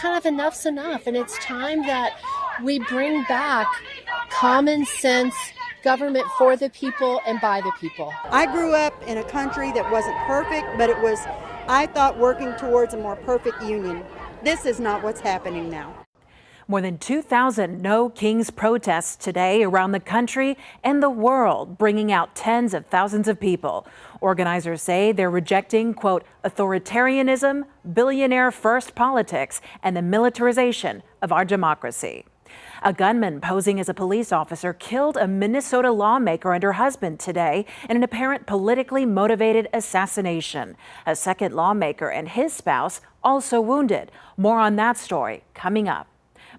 kind of enough's enough, and it's time that we bring back common sense government for the people and by the people. I grew up in a country that wasn't perfect, but it was, I thought, working towards a more perfect union. This is not what's happening now. More than 2,000 No Kings protests today around the country and the world, bringing out tens of thousands of people. Organizers say they're rejecting, quote, authoritarianism, billionaire-first politics, and the militarization of our democracy. A gunman posing as a police officer killed a Minnesota lawmaker and her husband today in an apparent politically motivated assassination. A second lawmaker and his spouse also wounded. More on that story coming up.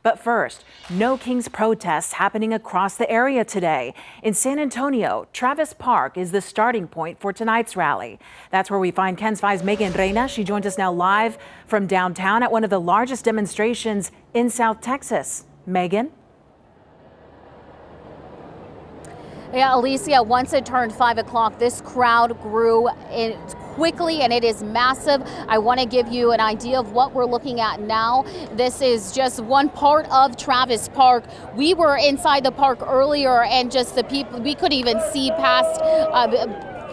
But first, No Kings protests happening across the area today. In San Antonio, Travis Park is the starting point for tonight's rally. That's where we find KENS 5's Megan Reyna. She joins us now live from downtown at one of the largest demonstrations in South Texas. Megan? Yeah, Alicia, once it turned 5 o'clock, this crowd grew quickly and it is massive. I want to give you an idea of what we're looking at now. This is just one part of Travis Park. We were inside the park earlier and just the people, we couldn't even see past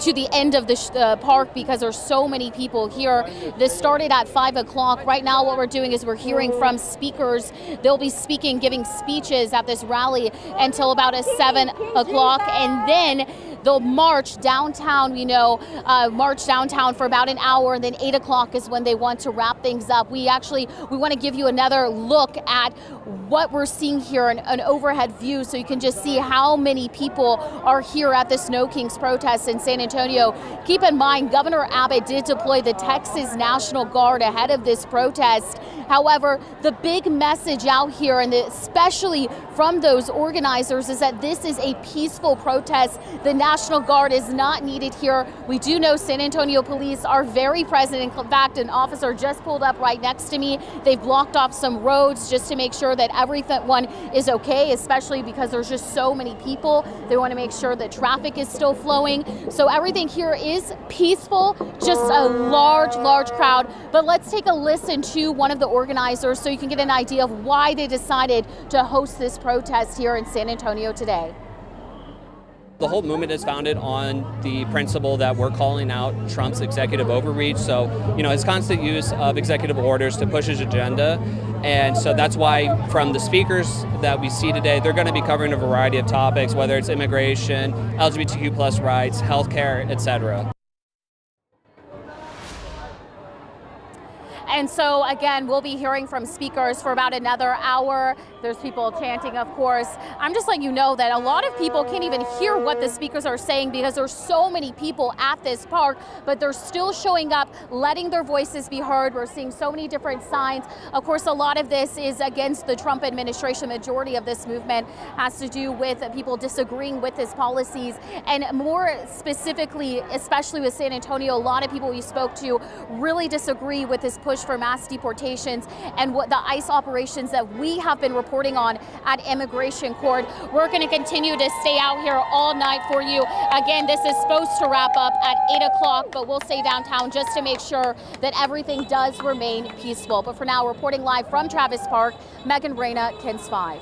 to the end of the park because there's so many people here. This started at 5 o'clock. Right now what we're doing is we're hearing from speakers. They'll be speaking, giving speeches at this rally until about 7 o'clock, and then they'll march downtown, march downtown for about an hour, and then 8 o'clock is when they want to wrap things up. We want to give you another look at what we're seeing here, an overhead view, so you can just see how many people are here at this No Kings protest in San Antonio. Keep in mind, Governor Abbott did deploy the Texas National Guard ahead of this protest. However, the big message out here, and especially from those organizers, is that this is a peaceful protest. The National Guard is not needed here. We do know San Antonio police are very present. In fact, an officer just pulled up right next to me. They've blocked off some roads just to make sure that everyone is okay, especially because there's just so many people. They want to make sure that traffic is still flowing. So everything here is peaceful, just a large crowd. But let's take a listen to one of the organizers so you can get an idea of why they decided to host this protest here in San Antonio today. The whole movement is founded on the principle that we're calling out Trump's executive overreach. So, his constant use of executive orders to push his agenda. And so that's why from the speakers that we see today, they're going to be covering a variety of topics, whether it's immigration, LGBTQ plus rights, healthcare, etc. And so again, we'll be hearing from speakers for about another hour. There's people chanting, of course. I'm just letting you know that a lot of people can't even hear what the speakers are saying because there's so many people at this park, but they're still showing up, letting their voices be heard. We're seeing so many different signs. Of course, a lot of this is against the Trump administration. Majority of this movement has to do with people disagreeing with his policies. And more specifically, especially with San Antonio, a lot of people we spoke to really disagree with this push for mass deportations and what the ICE operations that we have been reporting on at Immigration Court. We're going to continue to stay out here all night for you. Again, this is supposed to wrap up at 8 o'clock, but we'll stay downtown just to make sure that everything does remain peaceful. But for now, reporting live from Travis Park, Megan Reyna, KENS 5.